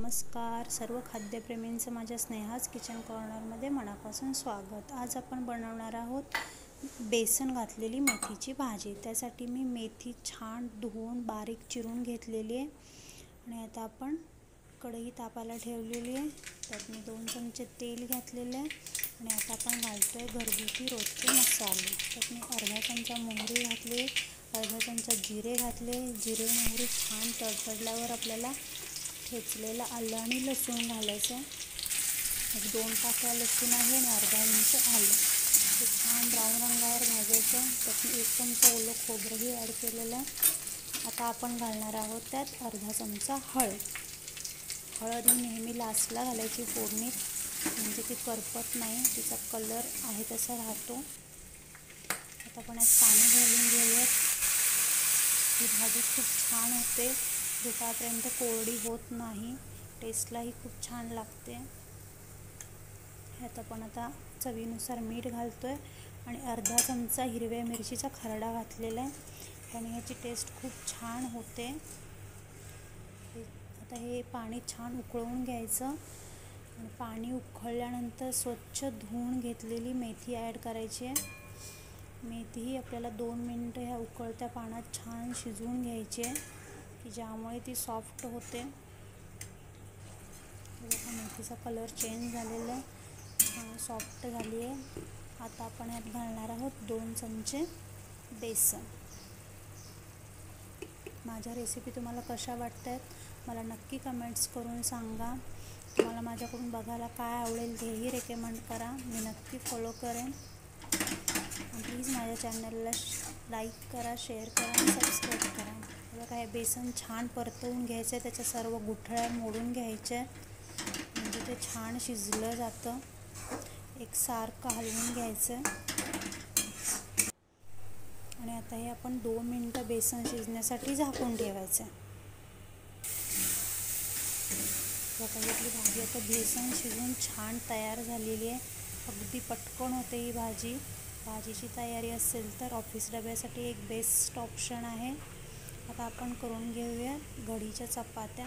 नमस्कार सर्व खाद्यप्रेमींचं माझ्या स्नेहाच किचन कॉर्नरमध्ये मनापासून स्वागत। आज आपण बनवणार आहोत बेसन घातलेली मेथीची भाजी। त्यासाठी मी मेथी छान धुवून बारीक चिरून घेतलेली आहे आणि आता आपण कढई तापायला ठेवलेली आहे। त्यात मी 2 चमचे तेल घातलेले आहे आणि आता आपण घालतोय घरगुती रोजचे मसाले। त्यात मी अर्धा चमचा मोहरी घातली, अर्धा चमचा जिरे घातले। जिरे मोहरी छान तडतडल्यावर आपल्याला ठेचलेलं आलं आणि लसूण घालायचं। एक 2 पाकळ्या लसूण आहे आणि अर्धा इंच आलं, ते छान ब्राऊन रंगावर भाजायचं। त्यात मी 1 चमचा ओलं खोबरंही ॲड केलेलं आहे। आता आपण घालणार आहोत त्यात अर्धा चमचा हळद। हळद ही नेहमी लास्टला घालायची फोडणीत, म्हणजे ती करपत नाही, तिचा कलर आहे तसा राहतो। आता आपण यात पाणी घालून घेऊयात। ही भाजी खूप छान होते, दुपारपर्यंत कोरडी होत नाही, टेस्टलाही खूप छान लागते। ह्यात आपण आता चवीनुसार मीठ घालतोय आणि अर्धा चमचा हिरव्या मिरचीचा खरडा घातलेला आहे, त्याने ह्याची टेस्ट खूप छान होते। आता हे पाणी छान उकळवून घ्यायचं आणि पाणी उकळल्यानंतर स्वच्छ धुवून घेतलेली मेथी ॲड करायची आहे। मेथी ही आपल्याला 2 मिनिटं ह्या उकळत्या पाण्यात छान शिजवून घ्यायची आहे, की ज्यामुळे ती सॉफ्ट होते। मेथीचा कलर चेंज झालेला आहे, छान सॉफ्ट झाली आहे। आता आपण यात घालणार आहोत 2 चमचे बेसन। माझ्या रेसिपी तुम्हाला कशा वाटतात मला नक्की कमेंट्स करून सांगा। तुम्हाला माझ्याकडून बघायला काय आवडेल तेही रेकमेंड करा, मी नक्की फॉलो करेन। प्लीज माझ्या चॅनलला लाईक करा, शेअर करा आणि सबस्क्राईब करा। बघा हे बेसन छान परतवून घ्यायचं आहे, त्याच्या सर्व गुठळ्या मोडून घ्यायच्या आहेत, म्हणजे ते छान शिजलं जातं। एकसारखं हलवून घ्यायचं आणि आता हे आपण 2 मिनिटं बेसन शिजण्यासाठी झाकून ठेवायचं। बघा आपली भाजी आता बेसन शिजून छान तयार झालेली आहे, अगदी पटकन होते ही भाजी। भाजीची तयारी असेल तर ऑफिस डब्यासाठी एक बेस्ट ऑप्शन आहे। आता आपण करून घेऊया घडीच्या चपात्या।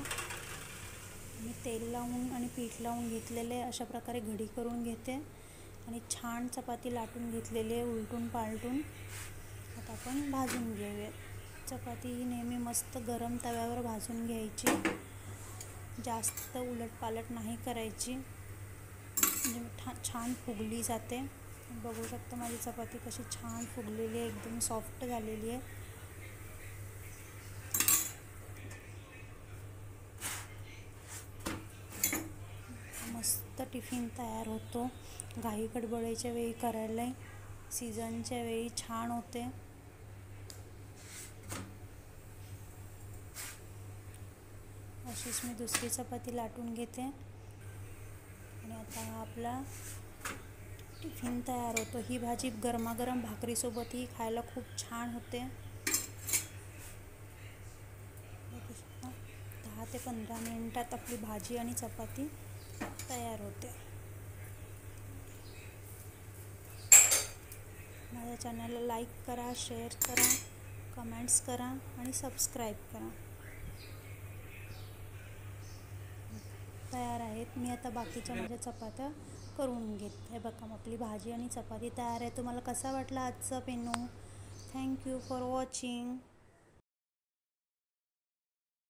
मी तेल लावून आणि पीठ लावून घेतलेले अशा प्रकारे घडी करून घेते आणि छान चपाती लाटून घेतलेली आहे उलटून पालटून। आता आपण भाजून घेऊया। चपाती ही नेहमी मस्त गरम तव्यावर भाजून घ्यायची, जास्त उलटपालट नाही करायची, म्हणजे छान फुगली जाते। बघू शकता माझी चपाती कशी छान फुगलेली आहे, एकदम सॉफ्ट झालेली आहे। मस्त टिफिन तयार होतो, घाई गडबडीच्या वेळी करायला, सीझनच्या वेळी छान होते। अशीच मी दुसरी चपाती लाटून घेते आणि आता हा आपला टिफिन तयार होतो। ही भाजी गरमागरम भाकरीसोबतही खायला खूप छान होते। 10 ते 15 मिनिटात आपली भाजी आणि चपाती तयार होते। माझ्या चॅनलला लाईक करा, शेअर करा, कमेंट्स करा आणि सबस्क्राईब करा। तयार आहेत, मी आता बाकीच्या माझ्या चपात्या करून घेते। हे बघा आपली भाजी आणि चपाती तयार आहे। तुम्हाला कसा वाटला आजचा मेनू? Thank you for watching.